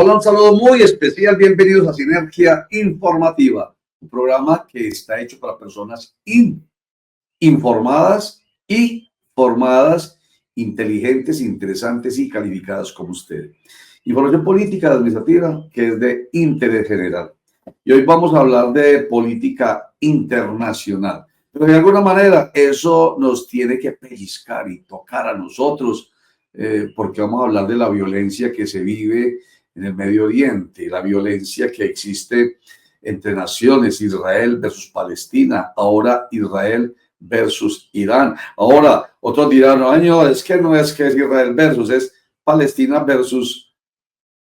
Hola, un saludo muy especial. Bienvenidos a Sinergia Informativa, un programa que está hecho para personas informadas y formadas, inteligentes, interesantes y calificadas como usted. Información política administrativa que es de interés general. Y hoy vamos a hablar de política internacional. Pero de alguna manera eso nos tiene que pellizcar y tocar a nosotros, porque vamos a hablar de la violencia que se vive en el Medio Oriente, la violencia que existe entre naciones, Israel versus Palestina, ahora Israel versus Irán. Ahora, otros dirán, no, es que no es que es Israel versus, es Palestina versus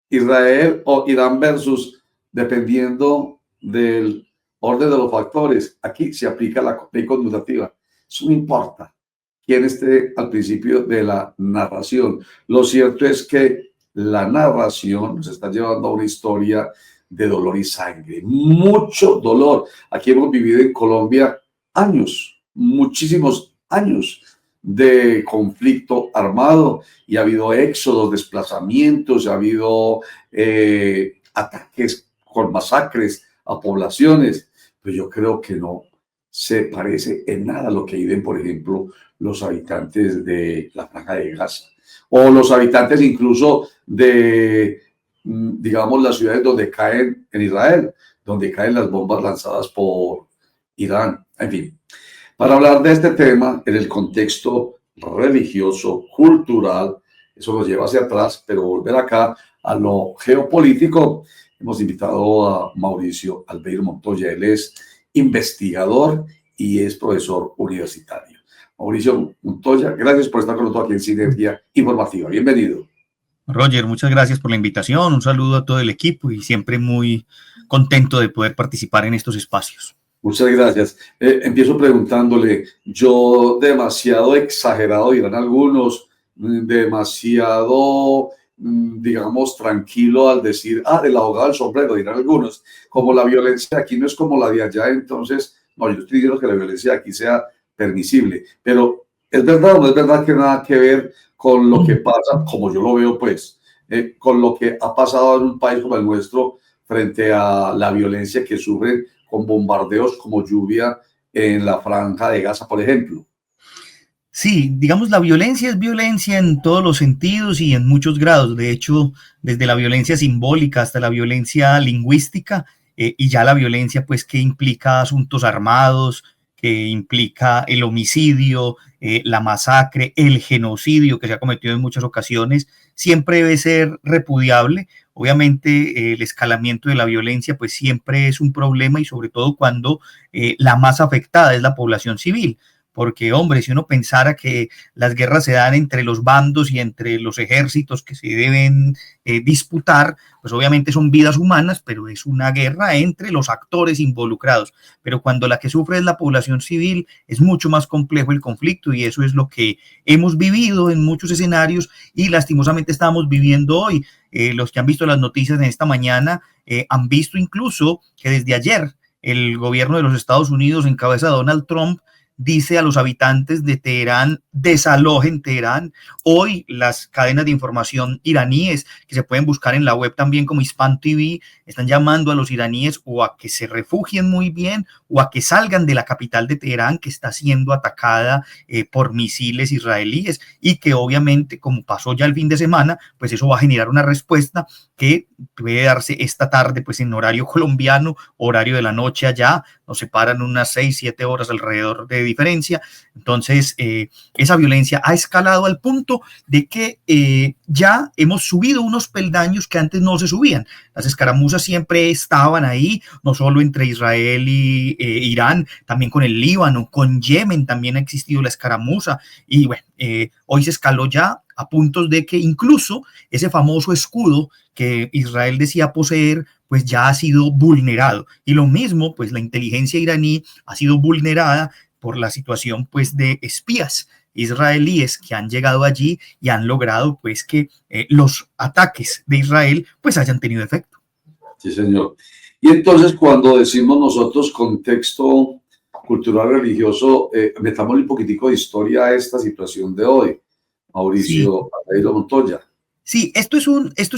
Israel o Irán versus, dependiendo del orden de los factores. Aquí se aplica la ley conmutativa. Eso no importa quién esté al principio de la narración. Lo cierto es que la narración nos está llevando a una historia de dolor y sangre, mucho dolor. Aquí hemos vivido en Colombia años, muchísimos años de conflicto armado y ha habido éxodos, desplazamientos, ha habido ataques con masacres a poblaciones, pero yo creo que no se parece en nada a lo que viven, por ejemplo, los habitantes de la Franja de Gaza o los habitantes incluso de, digamos, las ciudades donde caen en Israel, donde caen las bombas lanzadas por Irán. En fin, para hablar de este tema en el contexto religioso, cultural, eso nos lleva hacia atrás, pero volver acá a lo geopolítico, hemos invitado a Mauricio Albeiro Montoya. Él es investigador y es profesor universitario. Mauricio Montoya, gracias por estar con nosotros aquí en Sinergia Informativa. Bienvenido. Roger, muchas gracias por la invitación. Un saludo a todo el equipo y siempre muy contento de poder participar en estos espacios. Muchas gracias. Empiezo preguntándole, yo demasiado exagerado, dirán algunos, demasiado, digamos, tranquilo al decir, del abogado del sombrero, dirán algunos, como la violencia de aquí no es como la de allá, entonces, no, yo estoy diciendo que la violencia de aquí sea permisible, pero ¿es verdad o no es verdad que nada que ver con lo que pasa, como yo lo veo, pues, con lo que ha pasado en un país como el nuestro frente a la violencia que sufren con bombardeos como lluvia en la Franja de Gaza, por ejemplo? Sí, digamos, la violencia es violencia en todos los sentidos y en muchos grados. De hecho, desde la violencia simbólica hasta la violencia lingüística, y ya la violencia, pues, que implica asuntos armados, que implica el homicidio, la masacre, el genocidio que se ha cometido en muchas ocasiones, siempre debe ser repudiable. Obviamente, el escalamiento de la violencia, pues, siempre es un problema y sobre todo cuando la más afectada es la población civil. Porque, hombre, si uno pensara que las guerras se dan entre los bandos y entre los ejércitos que se deben disputar, pues obviamente son vidas humanas, pero es una guerra entre los actores involucrados. Pero cuando la que sufre es la población civil, es mucho más complejo el conflicto y eso es lo que hemos vivido en muchos escenarios y lastimosamente estamos viviendo hoy. Los que han visto las noticias en esta mañana han visto incluso que desde ayer el gobierno de los Estados Unidos, en cabeza de Donald Trump, dice a los habitantes de Teherán, desalojen Teherán. Hoy las cadenas de información iraníes, que se pueden buscar en la web también como Hispan TV, están llamando a los iraníes o a que se refugien muy bien o a que salgan de la capital de Teherán, que está siendo atacada por misiles israelíes y que obviamente, como pasó ya el fin de semana, pues eso va a generar una respuesta que puede darse esta tarde, pues en horario colombiano, horario de la noche allá, nos separan unas 6-7 horas alrededor de diferencia. Entonces, esa violencia ha escalado al punto de que ya hemos subido unos peldaños que antes no se subían. Las escaramuzas siempre estaban ahí, no solo entre Israel y Irán, también con el Líbano, con Yemen también ha existido la escaramuza. Y bueno, hoy se escaló ya a puntos de que incluso ese famoso escudo que Israel decía poseer, pues ya ha sido vulnerado. Y lo mismo, pues la inteligencia iraní ha sido vulnerada por la situación, pues, de espías israelíes que han llegado allí y han logrado, pues, que los ataques de Israel, pues, hayan tenido efecto. Sí, señor. Y entonces, cuando decimos nosotros contexto cultural religioso, metámosle un poquitico de historia a esta situación de hoy. Mauricio Albeiro Montoya. Sí, esto es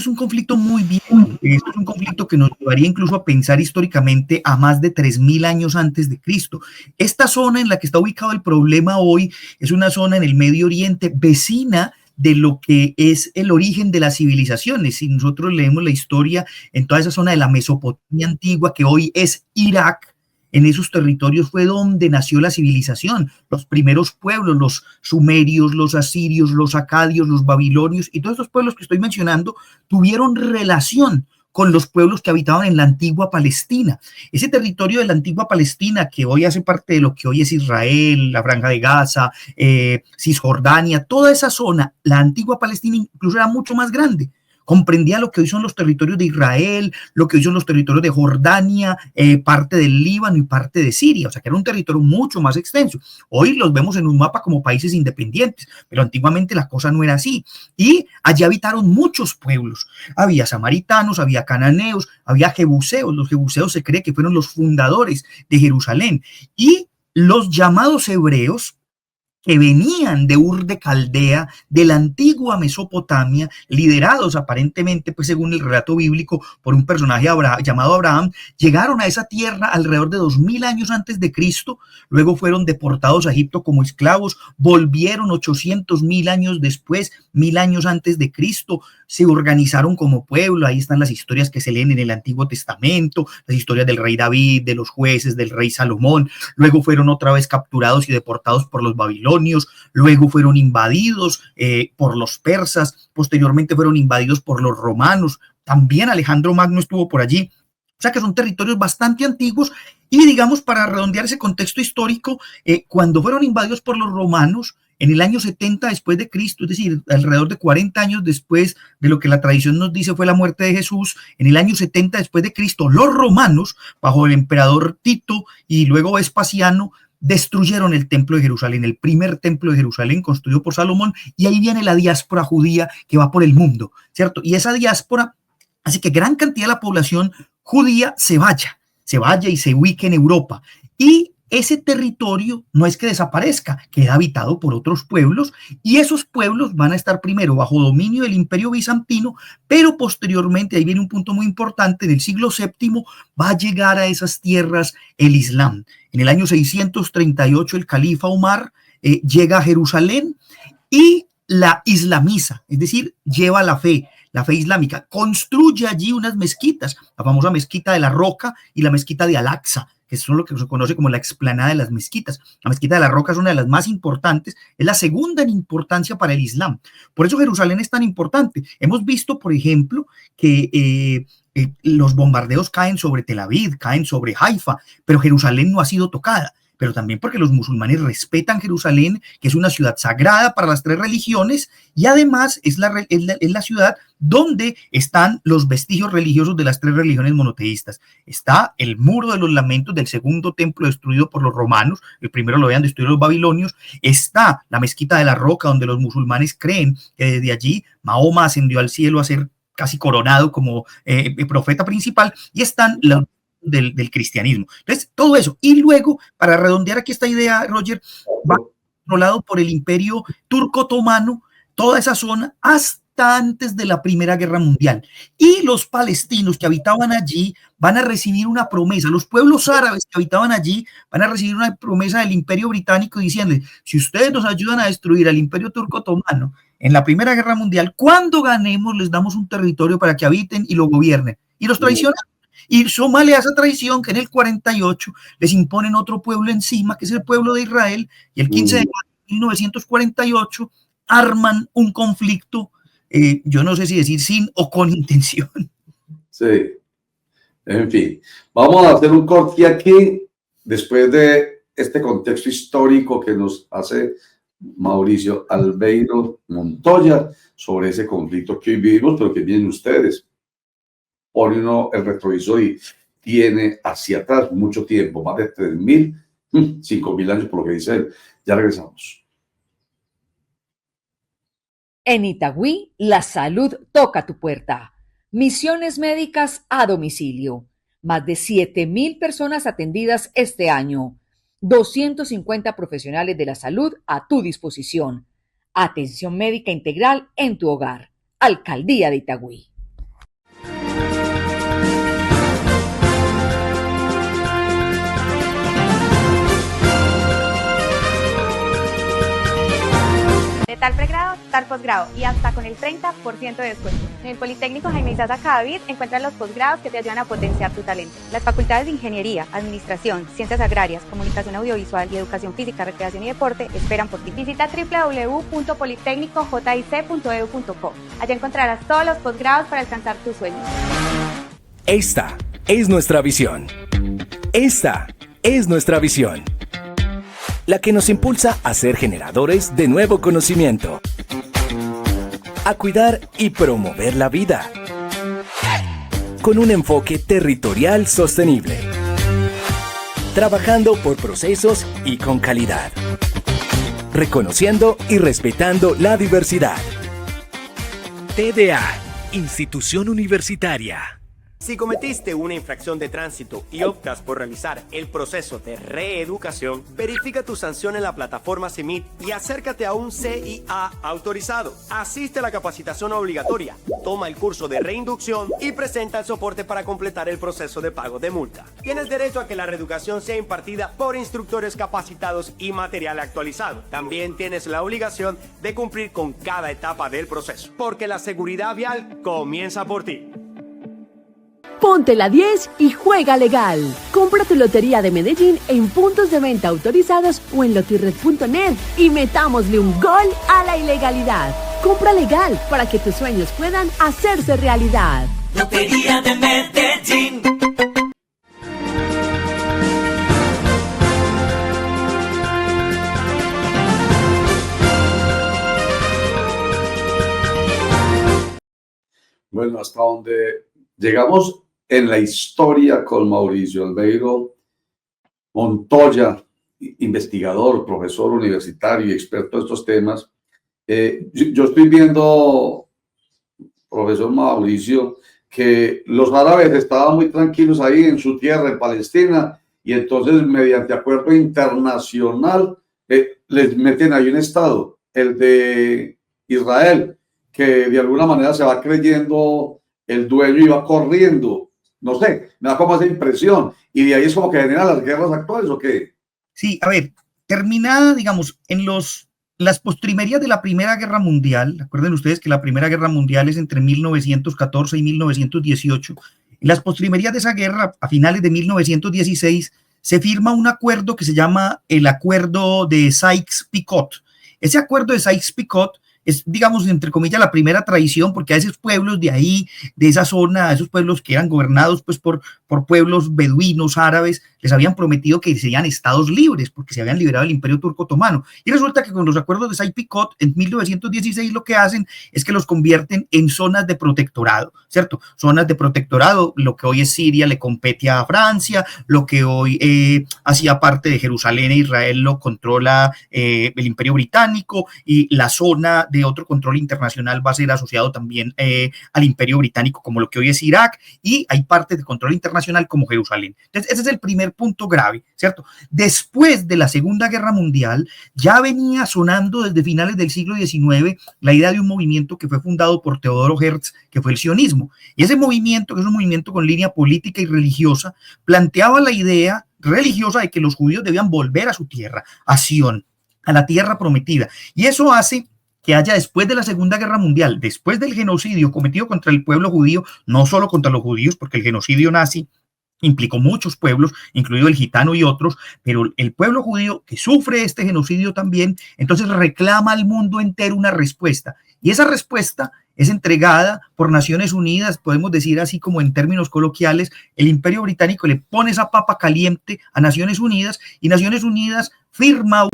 un conflicto muy viejo. Esto es un conflicto que nos llevaría incluso a pensar históricamente a más de 3000 años antes de Cristo. Esta zona en la que está ubicado el problema hoy es una zona en el Medio Oriente vecina de lo que es el origen de las civilizaciones. Si nosotros leemos la historia en toda esa zona de la Mesopotamia antigua, que hoy es Irak, en esos territorios fue donde nació la civilización, los primeros pueblos, los sumerios, los asirios, los acadios, los babilonios y todos estos pueblos que estoy mencionando tuvieron relación con los pueblos que habitaban en la antigua Palestina. Ese territorio de la antigua Palestina, que hoy hace parte de lo que hoy es Israel, la Franja de Gaza, Cisjordania, toda esa zona, la antigua Palestina incluso era mucho más grande. Comprendía lo que hoy son los territorios de Israel, lo que hoy son los territorios de Jordania, parte del Líbano y parte de Siria, o sea que era un territorio mucho más extenso. Hoy los vemos en un mapa como países independientes, pero antiguamente la cosa no era así. Y allí habitaron muchos pueblos. Había samaritanos, había cananeos, había jebuseos. Los jebuseos se cree que fueron los fundadores de Jerusalén. Y los llamados hebreos, que venían de Ur de Caldea, de la antigua Mesopotamia, liderados aparentemente, pues según el relato bíblico, por un personaje llamado Abraham, llegaron a esa tierra alrededor de 2000 años antes de Cristo, luego fueron deportados a Egipto como esclavos, volvieron 800.000 años después, 1000 años antes de Cristo, se organizaron como pueblo. Ahí están las historias que se leen en el Antiguo Testamento, las historias del rey David, de los jueces, del rey Salomón. Luego fueron otra vez capturados y deportados por los babilonios, luego fueron invadidos por los persas, posteriormente fueron invadidos por los romanos, también Alejandro Magno estuvo por allí. O sea que son territorios bastante antiguos y, digamos, para redondear ese contexto histórico, cuando fueron invadidos por los romanos en el año 70 después de Cristo, es decir, alrededor de 40 años después de lo que la tradición nos dice fue la muerte de Jesús, en el año 70 después de Cristo, los romanos, bajo el emperador Tito y luego Vespasiano, destruyeron el templo de Jerusalén, el primer templo de Jerusalén construido por Salomón, y ahí viene la diáspora judía que va por el mundo, ¿cierto? Y esa diáspora hace que gran cantidad de la población judía se vaya y se ubique en Europa. Y ese territorio no es que desaparezca, queda habitado por otros pueblos y esos pueblos van a estar primero bajo dominio del Imperio Bizantino, pero posteriormente, ahí viene un punto muy importante, en el siglo VII va a llegar a esas tierras el Islam. En el año 638 el califa Omar llega a Jerusalén y la islamiza, es decir, lleva la fe islámica, construye allí unas mezquitas, la famosa mezquita de la Roca y la mezquita de Al-Aqsa, que es lo que se conoce como la explanada de las mezquitas. La mezquita de la Roca es una de las más importantes, es la segunda en importancia para el Islam. Por eso Jerusalén es tan importante. Hemos visto, por ejemplo, que los bombardeos caen sobre Tel Aviv, caen sobre Haifa, pero Jerusalén no ha sido tocada. Pero también porque los musulmanes respetan Jerusalén, que es una ciudad sagrada para las tres religiones, y además es la ciudad donde están los vestigios religiosos de las tres religiones monoteístas. Está el muro de los lamentos del segundo templo destruido por los romanos, el primero lo habían destruido los babilonios, está la mezquita de la Roca, donde los musulmanes creen que desde allí Mahoma ascendió al cielo a ser casi coronado como profeta principal, y están los del cristianismo. Entonces, todo eso. Y luego, para redondear aquí esta idea, Roger, va controlado por el imperio turco-otomano, toda esa zona, hasta antes de la Primera Guerra Mundial. Y los palestinos que habitaban allí van a recibir una promesa. Los pueblos árabes que habitaban allí van a recibir una promesa del imperio británico diciéndoles, si ustedes nos ayudan a destruir al imperio turco-otomano en la Primera Guerra Mundial, cuando ganemos les damos un territorio para que habiten y lo gobiernen. Y los traicionan. Y súmale a esa traición que en el 48 les imponen otro pueblo encima, que es el pueblo de Israel, y el 15 de mayo de 1948 arman un conflicto, yo no sé si decir sin o con intención. Sí, en fin. Vamos a hacer un corte aquí, después de este contexto histórico que nos hace Mauricio Albeiro Montoya sobre ese conflicto que hoy vivimos, pero que vienen ustedes. Pone uno el retrovisor y tiene hacia atrás mucho tiempo, más de 3000, 5000 años por lo que dice él. Ya regresamos. En Itagüí, la salud toca tu puerta. Misiones médicas a domicilio. Más de 7.000 personas atendidas este año. 250 profesionales de la salud a tu disposición. Atención médica integral en tu hogar. Alcaldía de Itagüí. De tal pregrado, tal posgrado y hasta con el 30% de descuento. En el Politécnico Jaime Isaza Cadavid encuentras los posgrados que te ayudan a potenciar tu talento. Las facultades de Ingeniería, Administración, Ciencias Agrarias, Comunicación Audiovisual y Educación Física, Recreación y Deporte esperan por ti. Visita www.politecnicojic.edu.co. Allá encontrarás todos los posgrados para alcanzar tus sueños. Esta es nuestra visión. Esta es nuestra visión. La que nos impulsa a ser generadores de nuevo conocimiento, a cuidar y promover la vida, con un enfoque territorial sostenible, trabajando por procesos y con calidad, reconociendo y respetando la diversidad. TDA, Institución Universitaria. Si cometiste una infracción de tránsito y optas por realizar el proceso de reeducación, verifica tu sanción en la plataforma CEMIT y acércate a un CIA autorizado. Asiste a la capacitación obligatoria, toma el curso de reinducción y presenta el soporte para completar el proceso de pago de multa. Tienes derecho a que la reeducación sea impartida por instructores capacitados y material actualizado. También tienes la obligación de cumplir con cada etapa del proceso, porque la seguridad vial comienza por ti. Ponte la 10 y juega legal. Compra tu Lotería de Medellín en puntos de venta autorizados o en lotirred.net y metámosle un gol a la ilegalidad. Compra legal para que tus sueños puedan hacerse realidad. Lotería de Medellín. Bueno, hasta donde llegamos en la historia con Mauricio Albeiro Montoya, investigador, profesor universitario y experto en estos temas. Yo estoy viendo, profesor Mauricio, que los árabes estaban muy tranquilos ahí en su tierra, en Palestina, y entonces mediante acuerdo internacional les meten ahí un estado, el de Israel, que de alguna manera se va creyendo el dueño y va corriendo. No sé, me da como esa impresión. Y de ahí es como que generan las guerras actuales, ¿o qué? Sí, a ver, terminada, digamos, en las postrimerías de la Primera Guerra Mundial. Recuerden ustedes que la Primera Guerra Mundial es entre 1914 y 1918. En las postrimerías de esa guerra, a finales de 1916, se firma un acuerdo que se llama el Acuerdo de Sykes-Picot. Ese acuerdo de Sykes-Picot es, digamos, entre comillas, la primera traición, porque a esos pueblos de ahí, de esa zona, a esos pueblos que eran gobernados pues por pueblos beduinos, árabes, les habían prometido que serían estados libres, porque se habían liberado del Imperio Turco Otomano. Y resulta que con los acuerdos de Sykes-Picot, en 1916, lo que hacen es que los convierten en zonas de protectorado, ¿cierto? Zonas de protectorado, lo que hoy es Siria le compete a Francia, lo que hoy hacía parte de Jerusalén e Israel lo controla el Imperio Británico, y la zona de otro control internacional va a ser asociado también al Imperio Británico, como lo que hoy es Irak, y hay partes de control internacional como Jerusalén. Entonces, ese es el primer punto grave, ¿cierto? Después de la Segunda Guerra Mundial, ya venía sonando desde finales del siglo XIX la idea de un movimiento que fue fundado por Teodoro Herzl, que fue el sionismo. Y ese movimiento, que es un movimiento con línea política y religiosa, planteaba la idea religiosa de que los judíos debían volver a su tierra, a Sion, a la tierra prometida. Y eso hace que haya, después de la Segunda Guerra Mundial, después del genocidio cometido contra el pueblo judío, no solo contra los judíos, porque el genocidio nazi implicó muchos pueblos, incluido el gitano y otros, pero el pueblo judío que sufre este genocidio también, entonces reclama al mundo entero una respuesta. Y esa respuesta es entregada por Naciones Unidas, podemos decir así como en términos coloquiales, el Imperio Británico le pone esa papa caliente a Naciones Unidas, y Naciones Unidas firma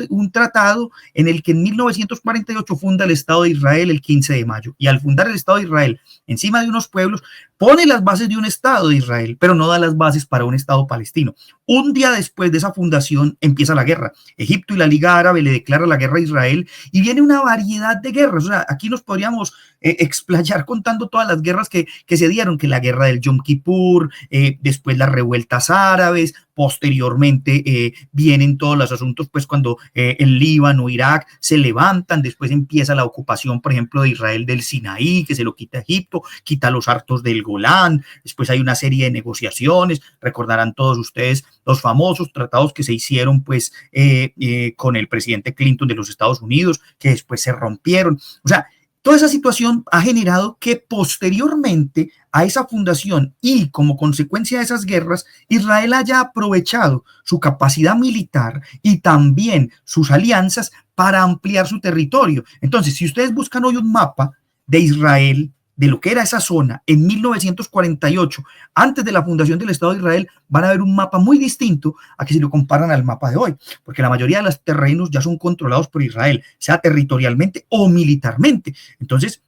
un tratado en el que en 1948 funda el Estado de Israel el 15 de mayo. Y al fundar el Estado de Israel encima de unos pueblos, pone las bases de un Estado de Israel, pero no da las bases para un Estado palestino. Un día después de esa fundación empieza la guerra. Egipto y la Liga Árabe le declaran la guerra a Israel y viene una variedad de guerras. O sea, aquí nos podríamos explayar contando todas las guerras que se dieron, que la guerra del Yom Kippur, después las revueltas árabes, posteriormente vienen todos los asuntos, pues cuando el Líbano, Irak se levantan, después empieza la ocupación, por ejemplo, de Israel del Sinaí, que se lo quita Egipto, quita los hartos del Golán, después hay una serie de negociaciones, recordarán todos ustedes los famosos tratados que se hicieron pues con el presidente Clinton de los Estados Unidos, que después se rompieron. O sea, toda esa situación ha generado que posteriormente a esa fundación y como consecuencia de esas guerras, Israel haya aprovechado su capacidad militar y también sus alianzas para ampliar su territorio. Entonces, si ustedes buscan hoy un mapa de Israel, de lo que era esa zona en 1948, antes de la fundación del Estado de Israel, van a ver un mapa muy distinto a que si lo comparan al mapa de hoy, porque la mayoría de los terrenos ya son controlados por Israel, sea territorialmente o militarmente. Entonces,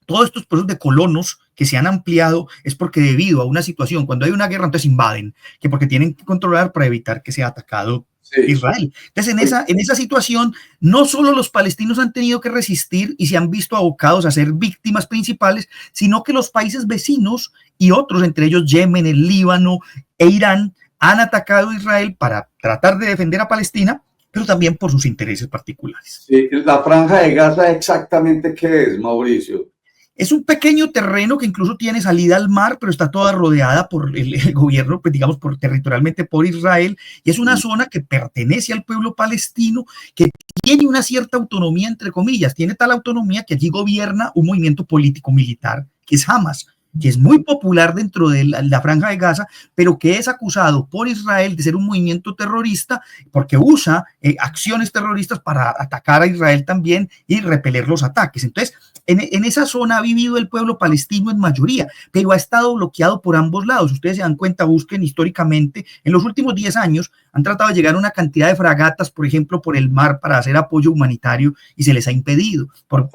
todos estos procesos de colonos que se han ampliado es porque debido a una situación, cuando hay una guerra, entonces invaden, que porque tienen que controlar para evitar que sea atacado Israel. Entonces, en esa situación, no solo los palestinos han tenido que resistir y se han visto abocados a ser víctimas principales, sino que los países vecinos y otros, entre ellos Yemen, el Líbano e Irán, han atacado a Israel para tratar de defender a Palestina, pero también por sus intereses particulares. Sí, la Franja de Gaza, ¿exactamente qué es, Mauricio? Es un pequeño terreno que incluso tiene salida al mar, pero está toda rodeada por el gobierno, pues digamos, territorialmente por Israel, y es una zona que pertenece al pueblo palestino, que tiene una cierta autonomía, entre comillas, tiene tal autonomía que allí gobierna un movimiento político-militar, que es Hamas, que es muy popular dentro de la Franja de Gaza, pero que es acusado por Israel de ser un movimiento terrorista porque usa acciones terroristas para atacar a Israel también y repeler los ataques. Entonces, en esa zona ha vivido el pueblo palestino en mayoría, pero ha estado bloqueado por ambos lados. Ustedes se dan cuenta, busquen históricamente, en los últimos 10 años han tratado de llegar a una cantidad de fragatas, por ejemplo, por el mar para hacer apoyo humanitario y se les ha impedido por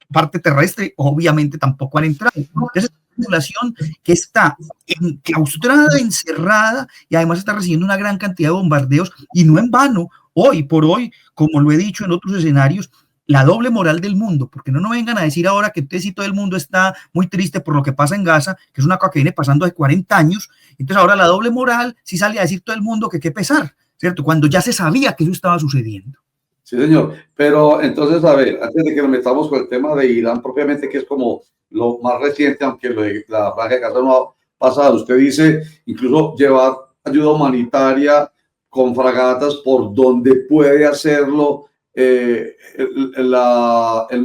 parte terrestre, obviamente tampoco han entrado. Entonces, es una población que está enclaustrada, encerrada y además está recibiendo una gran cantidad de bombardeos y no en vano, hoy por hoy, como lo he dicho en otros escenarios, la doble moral del mundo, porque no nos vengan a decir ahora que entonces sí todo el mundo está muy triste por lo que pasa en Gaza, que es una cosa que viene pasando hace 40 años, entonces ahora la doble moral sí sale a decir todo el mundo que qué pesar, ¿cierto? Cuando ya se sabía que eso estaba sucediendo. Sí, señor. Pero entonces, a ver, antes de que nos metamos con el tema de Irán propiamente, que es como lo más reciente, aunque lo de la Franja de Gaza no ha pasado, usted dice incluso llevar ayuda humanitaria con fragatas por donde puede hacerlo el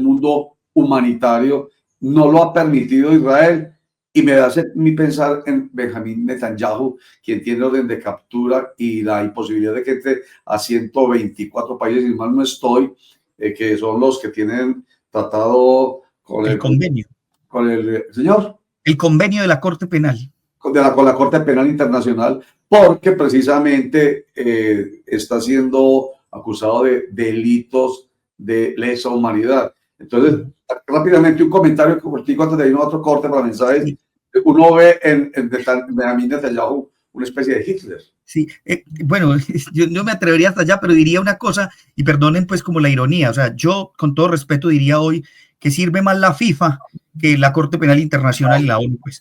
mundo humanitario, no lo ha permitido Israel. Y me hace pensar en Benjamín Netanyahu, quien tiene orden de captura y la imposibilidad de que entre a 124 países, y mal no estoy, que son los que tienen tratado con el convenio. Con el señor. El convenio de la Corte Penal. Con la Corte Penal Internacional, porque precisamente está siendo acusado de delitos de lesa humanidad. Entonces, rápidamente un comentario cortico antes de irnos a otro corte para mensajes. Sí. Uno ve en Benjamín Netanyahu una especie de Hitler. Sí, bueno, yo me atrevería hasta allá, pero diría una cosa, y perdonen pues como la ironía, o sea, yo con todo respeto diría hoy que sirve más la FIFA que la Corte Penal Internacional y la ONU, pues.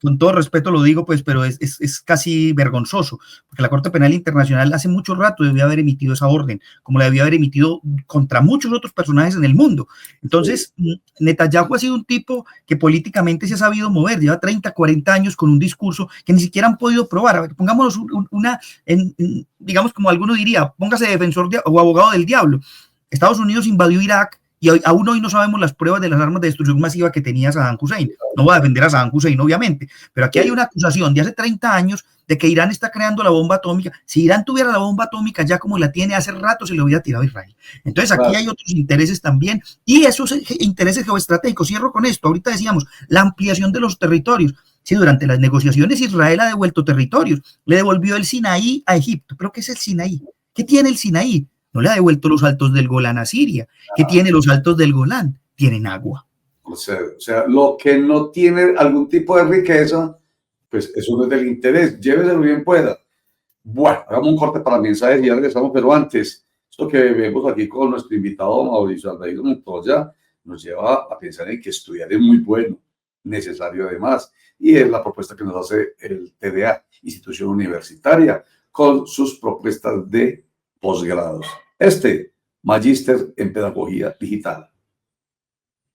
Con todo respeto lo digo, pues, pero es casi vergonzoso, porque la Corte Penal Internacional hace mucho rato debió haber emitido esa orden, como la debió haber emitido contra muchos otros personajes en el mundo. Entonces, Netanyahu ha sido un tipo que políticamente se ha sabido mover, lleva 30, 40 años con un discurso que ni siquiera han podido probar. A ver, pongámonos digamos como alguno diría, póngase defensor o abogado del diablo. Estados Unidos invadió Irak, y aún hoy no sabemos las pruebas de las armas de destrucción masiva que tenía Saddam Hussein. No voy a defender a Saddam Hussein, obviamente, pero aquí hay una acusación de hace 30 años de que Irán está creando la bomba atómica. Si Irán tuviera la bomba atómica ya como la tiene hace rato, se le hubiera tirado a Israel. Entonces aquí hay otros intereses también, y esos intereses geoestratégicos. Cierro con esto. Ahorita decíamos, la ampliación de los territorios. Sí, durante las negociaciones Israel ha devuelto territorios. Le devolvió el Sinaí a Egipto. ¿Pero qué es el Sinaí? ¿Qué tiene el Sinaí? No le ha devuelto los altos del Golán a Siria. ¿Qué tiene los altos del Golán? Tienen agua. procede. O sea, lo que no tiene algún tipo de riqueza, pues eso no es del interés. Lléveselo bien pueda. Bueno, hagamos un corte para mensajes y ya regresamos, pero antes, esto que vemos aquí con nuestro invitado Mauricio Aldair Montoya nos lleva a pensar en que estudiar es muy bueno, necesario además, y es la propuesta que nos hace el TDA, Institución Universitaria, con sus propuestas de posgrados. Magíster en Pedagogía Digital.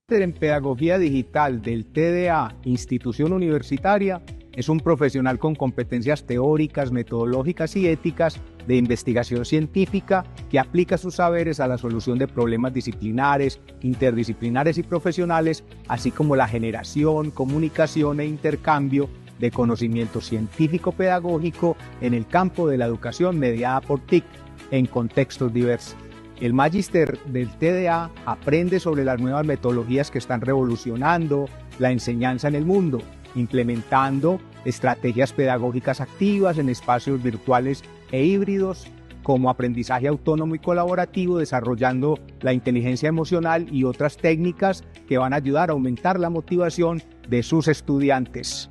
En Pedagogía Digital del TDA, Institución Universitaria, es un profesional con competencias teóricas, metodológicas y éticas de investigación científica que aplica sus saberes a la solución de problemas disciplinares, interdisciplinares y profesionales, así como la generación, comunicación e intercambio de conocimiento científico-pedagógico en el campo de la educación mediada por TIC en contextos diversos. El magíster del TDA aprende sobre las nuevas metodologías que están revolucionando la enseñanza en el mundo, implementando estrategias pedagógicas activas en espacios virtuales e híbridos, como aprendizaje autónomo y colaborativo, desarrollando la inteligencia emocional y otras técnicas que van a ayudar a aumentar la motivación de sus estudiantes.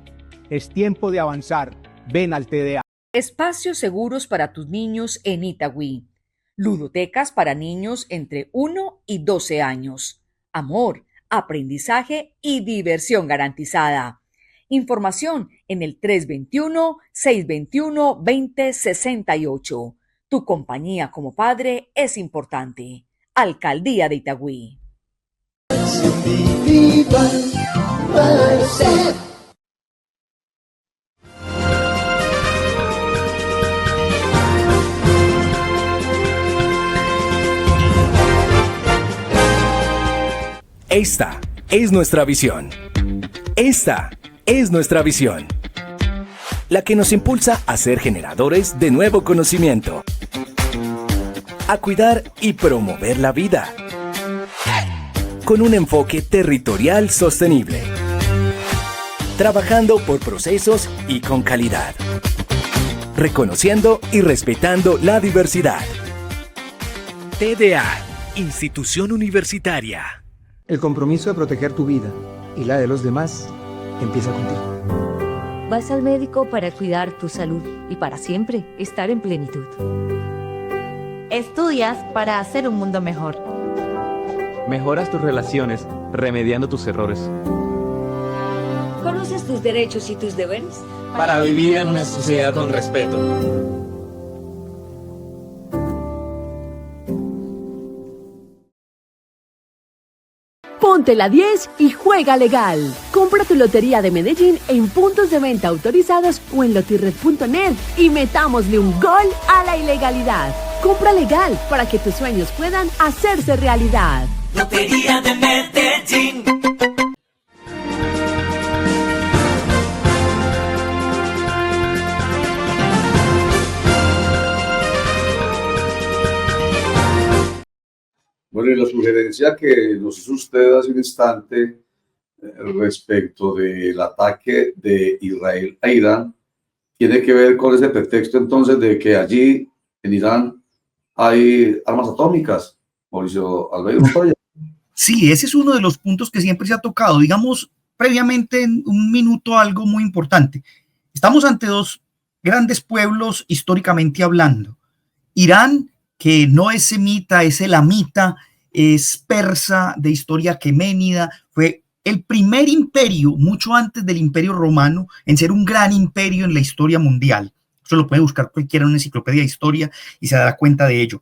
Es tiempo de avanzar. Ven al TDA. Espacios seguros para tus niños en Itagüí. Ludotecas para niños entre 1 y 12 años. Amor, aprendizaje y diversión garantizada. Información en el 321-621-2068. Tu compañía como padre es importante. Alcaldía de Itagüí. Esta es nuestra visión. Esta es nuestra visión. La que nos impulsa a ser generadores de nuevo conocimiento. A cuidar y promover la vida. Con un enfoque territorial sostenible. Trabajando por procesos y con calidad. Reconociendo y respetando la diversidad. TDA, Institución Universitaria. El compromiso de proteger tu vida y la de los demás empieza contigo. Vas al médico para cuidar tu salud y para siempre estar en plenitud. Estudias para hacer un mundo mejor. Mejoras tus relaciones remediando tus errores. ¿Conoces tus derechos y tus deberes? Para vivir en una sociedad con respeto. Ponte la 10 y juega legal. Compra tu lotería de Medellín en puntos de venta autorizados o en lotirred.net y metámosle un gol a la ilegalidad. Compra legal para que tus sueños puedan hacerse realidad. Lotería de Medellín. Bueno, y la sugerencia que nos hizo usted hace un instante respecto del ataque de Israel a Irán tiene que ver con ese pretexto entonces de que allí en Irán hay armas atómicas. Mauricio Aldair Montoya. Sí, ese es uno de los puntos que siempre se ha tocado. Digamos, previamente en un minuto algo muy importante. Estamos ante dos grandes pueblos históricamente hablando. Irán, que no es semita, es elamita, es persa, de historia aqueménida, fue el primer imperio, mucho antes del Imperio Romano, en ser un gran imperio en la historia mundial. Eso lo puede buscar cualquiera en una enciclopedia de historia y se dará cuenta de ello.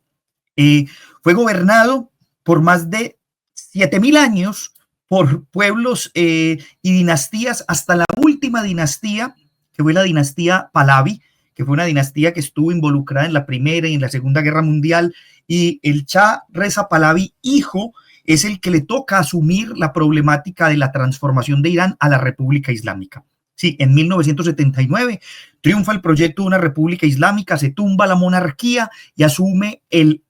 Fue gobernado por más de 7.000 años por pueblos y dinastías, hasta la última dinastía, que fue la dinastía Pahlavi, que fue una dinastía que estuvo involucrada en la Primera y en la Segunda Guerra Mundial, y el Shah Reza Pahlavi, hijo, es el que le toca asumir la problemática de la transformación de Irán a la República Islámica. Sí, en 1979 triunfa el proyecto de una República Islámica, se tumba la monarquía y asume el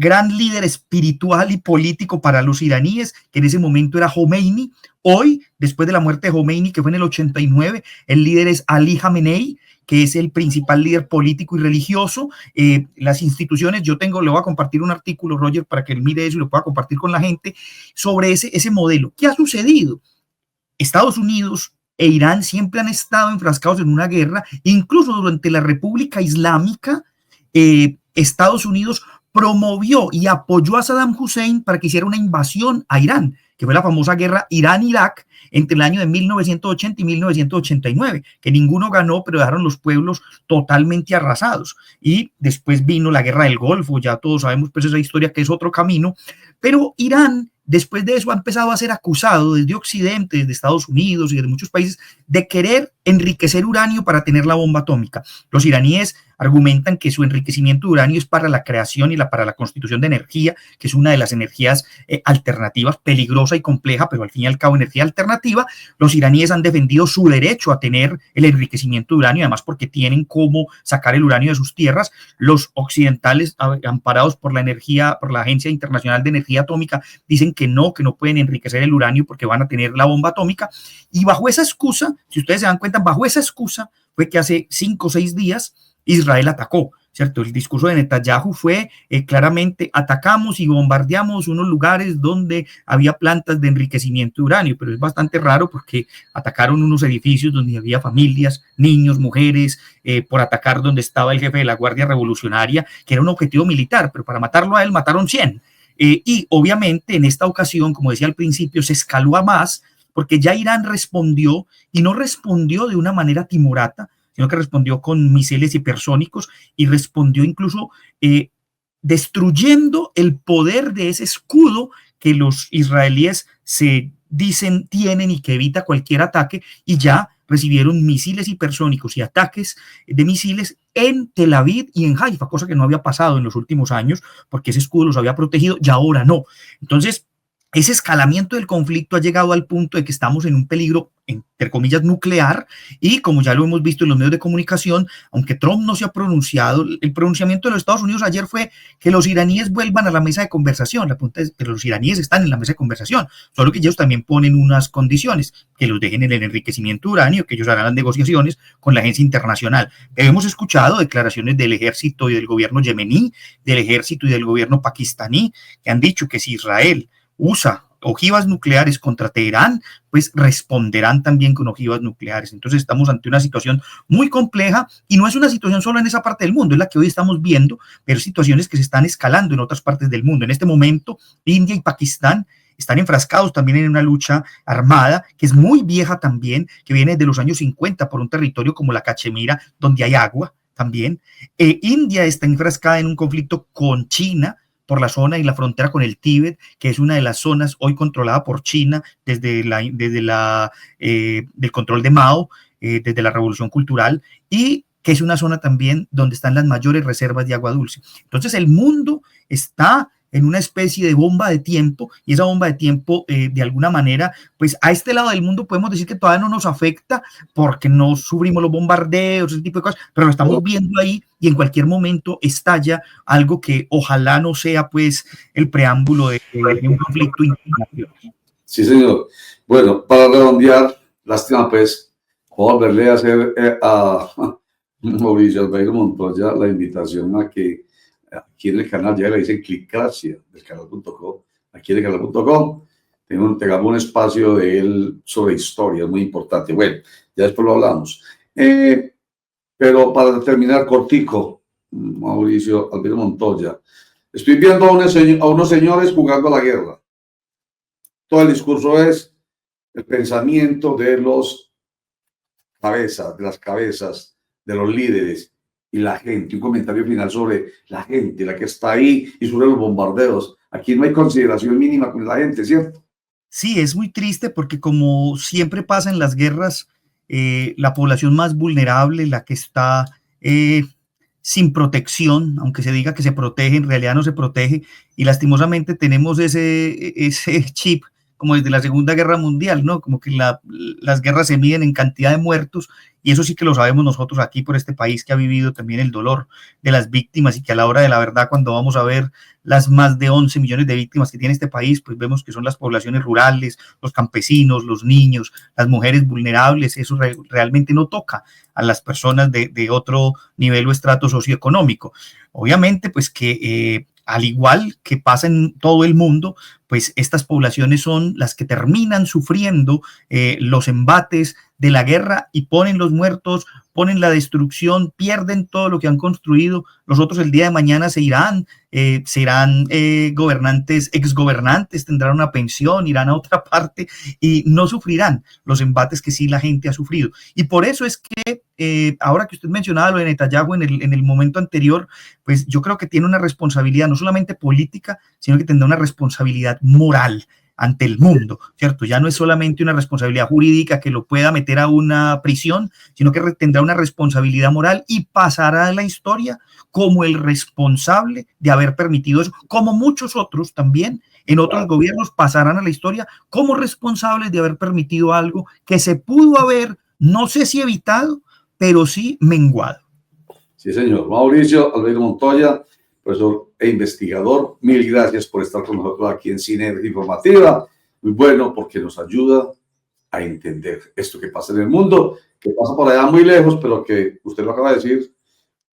gran líder espiritual y político para los iraníes, que en ese momento era Khomeini. Hoy, después de la muerte de Khomeini, que fue en el 89, el líder es Ali Khamenei, que es el principal líder político y religioso. Las instituciones, le voy a compartir un artículo, Roger, para que él mire eso y lo pueda compartir con la gente, sobre ese modelo. ¿Qué ha sucedido? Estados Unidos e Irán siempre han estado enfrascados en una guerra, incluso durante la República Islámica, Estados Unidos promovió y apoyó a Saddam Hussein para que hiciera una invasión a Irán, que fue la famosa guerra Irán-Irak entre el año de 1980 y 1989, que ninguno ganó, pero dejaron los pueblos totalmente arrasados. Y después vino la guerra del Golfo, ya todos sabemos pues esa historia, que es otro camino, pero Irán, después de eso, ha empezado a ser acusado desde Occidente, desde Estados Unidos y de muchos países, de querer enriquecer uranio para tener la bomba atómica. Los iraníes argumentan que su enriquecimiento de uranio es para la creación y para la constitución de energía, que es una de las energías alternativas, peligrosa y compleja, pero al fin y al cabo energía alternativa. Los iraníes han defendido su derecho a tener el enriquecimiento de uranio, además porque tienen cómo sacar el uranio de sus tierras. Los occidentales, amparados por la Agencia Internacional de Energía Atómica, dicen que no pueden enriquecer el uranio porque van a tener la bomba atómica. Y bajo esa excusa, si ustedes se dan cuenta, bajo esa excusa fue que hace 5 o 6 días Israel atacó, ¿cierto? El discurso de Netanyahu fue claramente: atacamos y bombardeamos unos lugares donde había plantas de enriquecimiento de uranio, pero es bastante raro porque atacaron unos edificios donde había familias, niños, mujeres, por atacar donde estaba el jefe de la Guardia Revolucionaria, que era un objetivo militar, pero para matarlo a él mataron 100. Y obviamente en esta ocasión, como decía al principio, se escaló a más, porque ya Irán respondió, y no respondió de una manera timorata, sino que respondió con misiles hipersónicos y respondió incluso destruyendo el poder de ese escudo que los israelíes se dicen tienen y que evita cualquier ataque, y ya recibieron misiles hipersónicos y ataques de misiles en Tel Aviv y en Haifa, cosa que no había pasado en los últimos años, porque ese escudo los había protegido y ahora no. Entonces, ese escalamiento del conflicto ha llegado al punto de que estamos en un peligro, entre comillas, nuclear, y como ya lo hemos visto en los medios de comunicación, aunque Trump no se ha pronunciado, el pronunciamiento de los Estados Unidos ayer fue que los iraníes vuelvan a la mesa de conversación. La pregunta es, pero los iraníes están en la mesa de conversación, solo que ellos también ponen unas condiciones, que los dejen en el enriquecimiento de uranio, que ellos harán las negociaciones con la agencia internacional. Hemos escuchado declaraciones del ejército y del gobierno yemení, del ejército y del gobierno pakistaní, que han dicho que si Israel usa ojivas nucleares contra Teherán, pues responderán también con ojivas nucleares. Entonces estamos ante una situación muy compleja, y no es una situación solo en esa parte del mundo, es la que hoy estamos viendo, pero situaciones que se están escalando en otras partes del mundo. En este momento, India y Pakistán están enfrascados también en una lucha armada, que es muy vieja también, que viene de los años 50 por un territorio como la Cachemira, donde hay agua también. India está enfrascada en un conflicto con China, por la zona y la frontera con el Tíbet, que es una de las zonas hoy controlada por China desde del control de Mao, desde la Revolución Cultural, y que es una zona también donde están las mayores reservas de agua dulce. Entonces el mundo está en una especie de bomba de tiempo, y esa bomba de tiempo, de alguna manera, pues a este lado del mundo podemos decir que todavía no nos afecta porque no sufrimos los bombardeos, ese tipo de cosas, pero lo estamos viendo ahí, y en cualquier momento estalla algo que ojalá no sea pues el preámbulo de un conflicto internacional. Sí, señor. Bueno, para redondear, lástima pues, volverle a hacer a Mauricio Albeiro Montoya la invitación a que aquí en el canal, ya le dicen Clicracia del canal.com, aquí en el canal.com tengamos un espacio de él sobre historia, es muy importante. Bueno, ya después lo hablamos. Pero para terminar cortico, Mauricio Albeiro Montoya, estoy viendo a unos señores jugando a la guerra. Todo el discurso es el pensamiento de los cabezas, de las cabezas, de los líderes y la gente. Un comentario final sobre la gente, la que está ahí, y sobre los bombardeos. Aquí no hay consideración mínima con la gente, ¿cierto? Sí, es muy triste porque, como siempre pasa en las guerras, la población más vulnerable, la que está sin protección, aunque se diga que se protege, en realidad no se protege, y lastimosamente tenemos ese chip como desde la Segunda Guerra Mundial, ¿no? Como que las guerras se miden en cantidad de muertos, y eso sí que lo sabemos nosotros aquí por este país que ha vivido también el dolor de las víctimas, y que a la hora de la verdad, cuando vamos a ver las más de 11 millones de víctimas que tiene este país, pues vemos que son las poblaciones rurales, los campesinos, los niños, las mujeres vulnerables. Eso realmente no toca a las personas de otro nivel o estrato socioeconómico. Obviamente, pues que al igual que pasa en todo el mundo, pues estas poblaciones son las que terminan sufriendo los embates de la guerra y ponen los muertos, ponen la destrucción, pierden todo lo que han construido. Los otros el día de mañana serán gobernantes, exgobernantes, tendrán una pensión, irán a otra parte y no sufrirán los embates que sí la gente ha sufrido. Y por eso es que ahora que usted mencionaba lo de Netanyahu en el momento anterior, pues yo creo que tiene una responsabilidad no solamente política, sino que tendrá una responsabilidad moral ante el mundo, ¿cierto? Ya no es solamente una responsabilidad jurídica que lo pueda meter a una prisión, sino que tendrá una responsabilidad moral y pasará a la historia como el responsable de haber permitido eso, como muchos otros también en otros gobiernos pasarán a la historia como responsables de haber permitido algo que se pudo haber, no sé si evitado, pero sí menguado. Sí, señor. Mauricio Albeiro Montoya, profesor e investigador, mil gracias por estar con nosotros aquí en Sinergia Informativa. Muy bueno, porque nos ayuda a entender esto que pasa en el mundo, que pasa por allá muy lejos, pero que usted lo acaba de decir,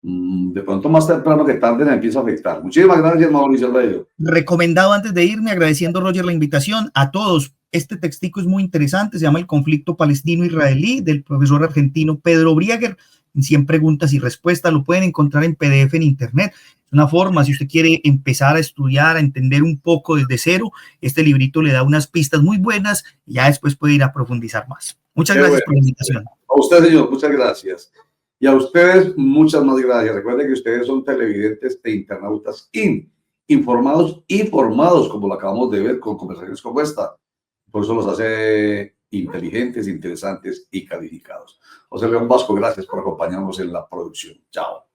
de pronto más temprano que tarde me empieza a afectar. Muchísimas gracias, Mauricio Albeiro. Recomendado antes de irme, agradeciendo, Roger, la invitación a todos. Este textico es muy interesante, se llama El conflicto palestino-israelí, del profesor argentino Pedro Brieger. 100 preguntas y respuestas, lo pueden encontrar en PDF en internet. Es una forma, si usted quiere empezar a estudiar, a entender un poco desde cero, este librito le da unas pistas muy buenas y ya después puede ir a profundizar más. Muchas gracias por la invitación. A usted, señor, muchas gracias. Y a ustedes, muchas más gracias. Recuerden que ustedes son televidentes e internautas informados y formados, como lo acabamos de ver con conversaciones como esta. Por eso los hace inteligentes, interesantes y calificados. José León Vasco, gracias por acompañarnos en la producción. Chao.